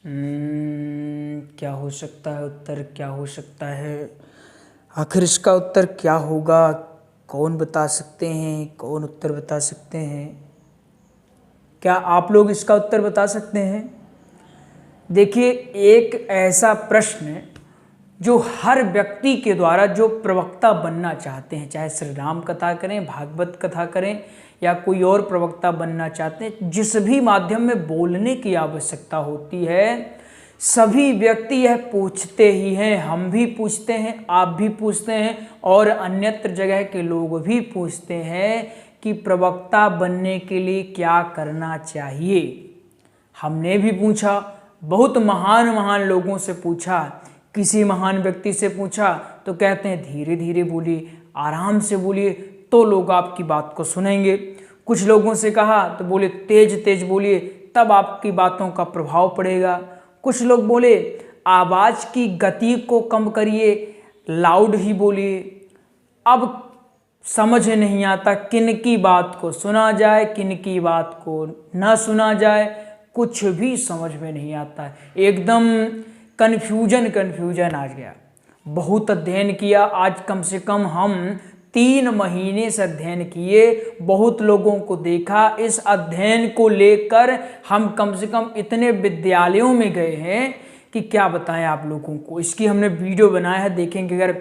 क्या हो सकता है उत्तर? क्या हो सकता है आखिर इसका उत्तर? क्या होगा? कौन बता सकते हैं? कौन उत्तर बता सकते हैं? क्या आप लोग इसका उत्तर बता सकते हैं? देखिए, एक ऐसा प्रश्न जो हर व्यक्ति के द्वारा जो प्रवक्ता बनना चाहते हैं, चाहे श्री राम कथा करें, भागवत कथा करें या कोई और प्रवक्ता बनना चाहते हैं, जिस भी माध्यम में बोलने की आवश्यकता होती है, सभी व्यक्ति यह पूछते ही हैं। हम भी पूछते हैं, आप भी पूछते हैं और अन्यत्र जगह के लोग भी पूछते हैं कि प्रवक्ता बनने के लिए क्या करना चाहिए। हमने भी पूछा, बहुत महान महान लोगों से पूछा, किसी महान व्यक्ति से पूछा तो कहते हैं धीरे धीरे बोलिए, आराम से बोलिए, तो लोग आपकी बात को सुनेंगे। कुछ लोगों से कहा तो बोले तेज तेज बोलिए, तब आपकी बातों का प्रभाव पड़ेगा। कुछ लोग बोले आवाज़ की गति को कम करिए, लाउड ही बोलिए। अब समझ नहीं आता किन की बात को सुना जाए, किन की बात को ना सुना जाए, कुछ भी समझ में नहीं आता है। एकदम कन्फ्यूजन आ गया। बहुत अध्ययन किया, आज कम से कम हम 3 महीने से अध्ययन किए, बहुत लोगों को देखा। इस अध्ययन को लेकर हम कम से कम इतने विद्यालयों में गए हैं कि क्या बताएं आप लोगों को। इसकी हमने वीडियो बनाया है, देखेंगे, अगर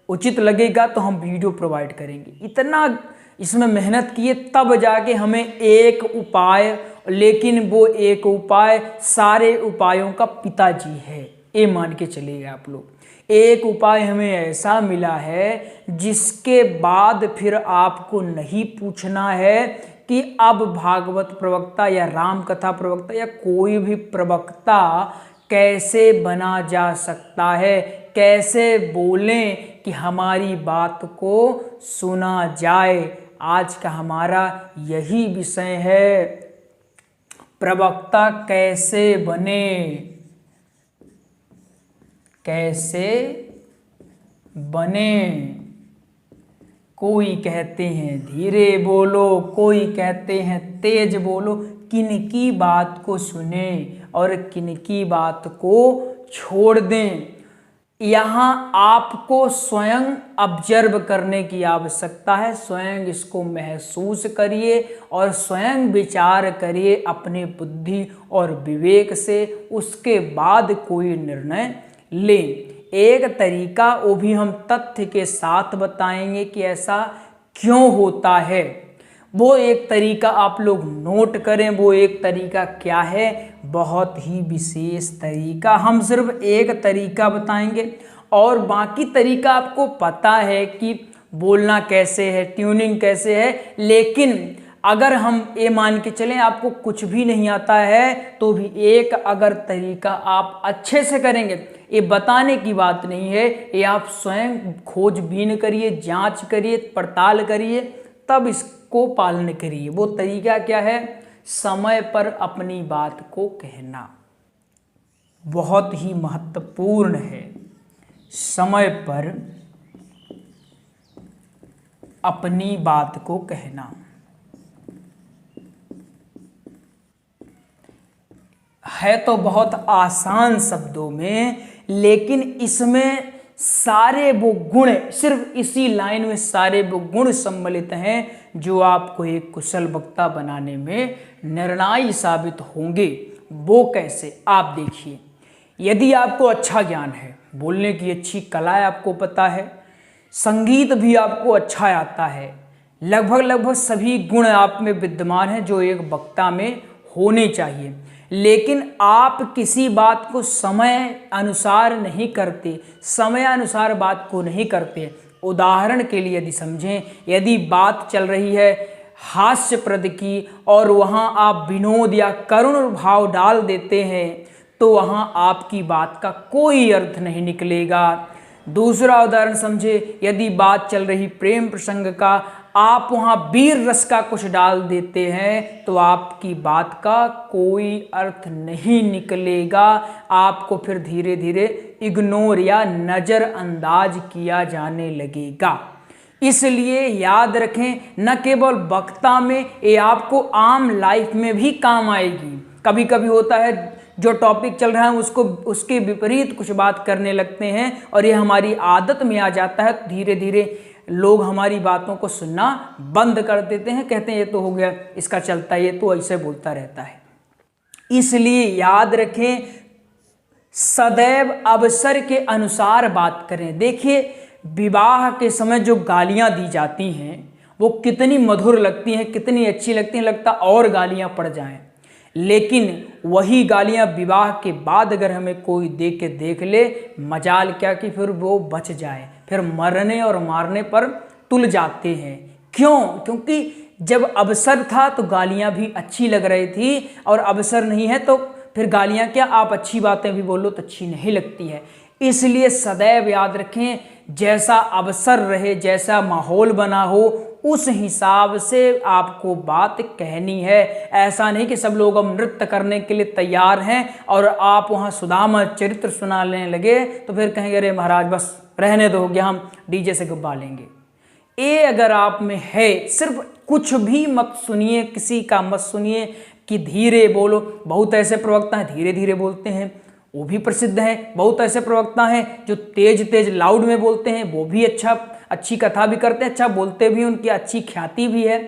उचित लगेगा तो हम वीडियो प्रोवाइड करेंगे। इतना इसमें मेहनत किए तब जाके हमें एक उपाय, लेकिन वो एक उपाय सारे उपायों का पिताजी है, ये मान के चलिए आप लोग। एक उपाय हमें ऐसा मिला है जिसके बाद फिर आपको नहीं पूछना है कि अब भागवत प्रवक्ता या राम कथा प्रवक्ता या कोई भी प्रवक्ता कैसे बना जा सकता है, कैसे बोलें कि हमारी बात को सुना जाए। आज का हमारा यही विषय है, प्रवक्ता कैसे बने, कैसे बने। कोई कहते हैं धीरे बोलो, कोई कहते हैं तेज बोलो, किनकी बात को सुने और किनकी बात को छोड़ दें। यहाँ आपको स्वयं ऑब्जर्व करने की आवश्यकता है। स्वयं इसको महसूस करिए और स्वयं विचार करिए अपनी बुद्धि और विवेक से, उसके बाद कोई निर्णय लें। एक तरीका वो भी हम तथ्य के साथ बताएंगे कि ऐसा क्यों होता है। वो एक तरीका आप लोग नोट करें। वो एक तरीका क्या है? बहुत ही विशेष तरीका। हम सिर्फ एक तरीका बताएंगे और बाकी तरीका आपको पता है कि बोलना कैसे है, ट्यूनिंग कैसे है। लेकिन अगर हम ये मान के चलें आपको कुछ भी नहीं आता है तो भी एक अगर तरीका आप अच्छे से करेंगे, ये बताने की बात नहीं है, ये आप स्वयं खोजबीन करिए, जांच करिए, पड़ताल करिए, तब इसको पालन करिए। वो तरीका क्या है? समय पर अपनी बात को कहना बहुत ही महत्वपूर्ण है। समय पर अपनी बात को कहना है तो बहुत आसान शब्दों में, लेकिन इसमें सारे वो गुण, सिर्फ इसी लाइन में सारे वो गुण सम्मिलित हैं जो आपको एक कुशल वक्ता बनाने में निर्णायक साबित होंगे। वो कैसे? आप देखिए, यदि आपको अच्छा ज्ञान है, बोलने की अच्छी कला है, आपको पता है, संगीत भी आपको अच्छा आता है, लगभग सभी गुण आप में विद्यमान हैं जो एक वक्ता में होने चाहिए, लेकिन आप किसी बात को समय अनुसार नहीं करते, समय अनुसार बात को नहीं करते। उदाहरण के लिए यदि समझें, यदि बात चल रही है हास्यप्रद की और वहाँ आप विनोद या करुण भाव डाल देते हैं तो वहाँ आपकी बात का कोई अर्थ नहीं निकलेगा। दूसरा उदाहरण समझे, यदि बात चल रही प्रेम प्रसंग का, आप वहाँ वीर रस का कुछ डाल देते हैं तो आपकी बात का कोई अर्थ नहीं निकलेगा। आपको फिर धीरे धीरे इग्नोर या नज़रअंदाज किया जाने लगेगा। इसलिए याद रखें, न केवल वक्ता में, ये आपको आम लाइफ में भी काम आएगी। कभी कभी होता है जो टॉपिक चल रहा है उसको उसके विपरीत कुछ बात करने लगते हैं और ये हमारी आदत में आ जाता है। धीरे धीरे लोग हमारी बातों को सुनना बंद कर देते हैं, कहते हैं ये तो हो गया, इसका चलता है, ये तो ऐसे बोलता रहता है। इसलिए याद रखें, सदैव अवसर के अनुसार बात करें। देखिए, विवाह के समय जो गालियां दी जाती हैं वो कितनी मधुर लगती हैं, कितनी अच्छी लगती हैं, लगता और गालियां पड़ जाएं। लेकिन वही गालियां विवाह के बाद अगर हमें कोई देख ले, मजाल क्या कि फिर वो बच जाए, फिर मरने और मारने पर तुल जाते हैं। क्यों? क्योंकि जब अवसर था तो गालियां भी अच्छी लग रही थी, और अवसर नहीं है तो फिर गालियां क्या, आप अच्छी बातें भी बोलो तो अच्छी नहीं लगती है। इसलिए सदैव याद रखें, जैसा अवसर रहे, जैसा माहौल बना हो, उस हिसाब से आपको बात कहनी है। ऐसा नहीं कि सब लोग अब नृत्य करने के लिए तैयार हैं और आप वहाँ सुदामा चरित्र सुनाने लगे तो फिर कहेंगे अरे महाराज बस रहने दो, हो गया, हम डीजे से गुब्बा लेंगे। ये अगर आप में है, सिर्फ कुछ भी मत सुनिए, किसी का मत सुनिए कि धीरे बोलो। बहुत ऐसे प्रवक्ता हैं धीरे धीरे बोलते हैं, वो भी प्रसिद्ध हैं। बहुत ऐसे प्रवक्ता हैं जो तेज तेज लाउड में बोलते हैं, वो भी अच्छी कथा भी करते हैं, अच्छा बोलते भी, उनकी अच्छी ख्याति भी है।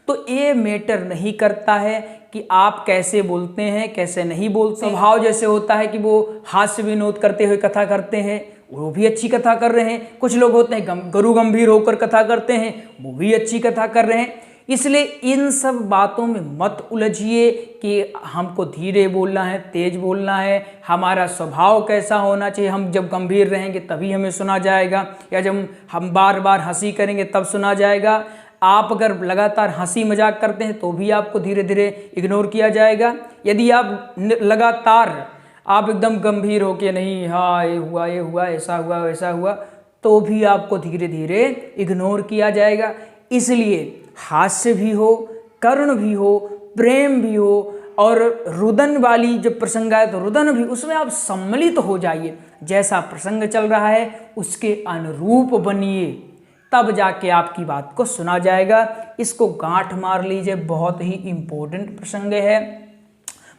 तो ये मैटर नहीं करता है कि आप कैसे बोलते हैं, कैसे नहीं बोलते। स्वभाव जैसे होता है कि वो हास्य विनोद करते हुए कथा करते हैं, वो भी अच्छी कथा कर रहे हैं। कुछ लोग होते हैं गुरु गंभीर होकर कथा करते हैं, वो भी अच्छी कथा कर रहे हैं। इसलिए इन सब बातों में मत उलझिए कि हमको धीरे बोलना है, तेज बोलना है, हमारा स्वभाव कैसा होना चाहिए, हम जब गंभीर रहेंगे तभी हमें सुना जाएगा, या जब हम बार बार हंसी करेंगे तब सुना जाएगा। आप अगर लगातार हंसी मजाक करते हैं तो भी आपको धीरे धीरे इग्नोर किया जाएगा। यदि आप लगातार आप एकदम गंभीर हो के नहीं, हाँ ये हुआ, ऐसा हुआ, वैसा हुआ, तो भी आपको धीरे धीरे इग्नोर किया जाएगा। इसलिए हास्य भी हो, करुण भी हो, प्रेम भी हो, और रुदन वाली जब प्रसंग आए तो रुदन भी, उसमें आप सम्मिलित हो जाइए। जैसा प्रसंग चल रहा है उसके अनुरूप बनिए, तब जाके आपकी बात को सुना जाएगा। इसको गांठ मार लीजिए, बहुत ही इम्पोर्टेंट प्रसंग है।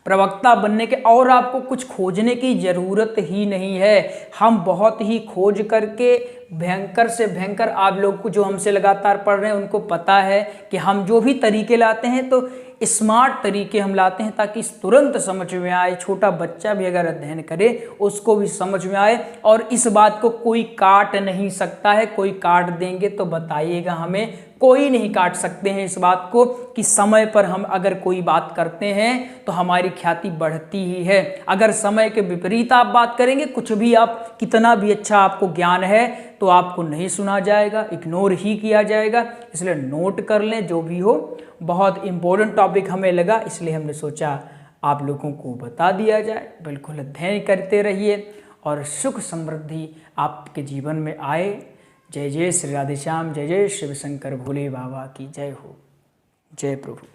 प्रवक्ता बनने के और आपको कुछ खोजने की ज़रूरत ही नहीं है। हम बहुत ही खोज करके भयंकर से भयंकर, आप लोग को जो हमसे लगातार पढ़ रहे हैं उनको पता है कि हम जो भी तरीके लाते हैं तो स्मार्ट तरीके हम लाते हैं ताकि तुरंत समझ में आए। छोटा बच्चा भी अगर अध्ययन करे उसको भी समझ में आए, और इस बात को कोई काट नहीं सकता है। कोई काट देंगे तो बताइएगा हमें, कोई नहीं काट सकते हैं इस बात को कि समय पर हम अगर कोई बात करते हैं तो हमारी ख्याति बढ़ती ही है। अगर समय के विपरीत आप बात करेंगे, कुछ भी आप कितना भी अच्छा आपको ज्ञान है तो आपको नहीं सुना जाएगा, इग्नोर ही किया जाएगा। इसलिए नोट कर लें, जो भी हो। बहुत इम्पोर्टेंट टॉपिक हमें लगा, इसलिए हमने सोचा आप लोगों को बता दिया जाए। बिल्कुल अध्ययन करते रहिए और सुख समृद्धि आपके जीवन में आए। जय जय श्री राधेश्याम, जय जय शिव शंकर भोले बाबा की जय हो। जय प्रभु।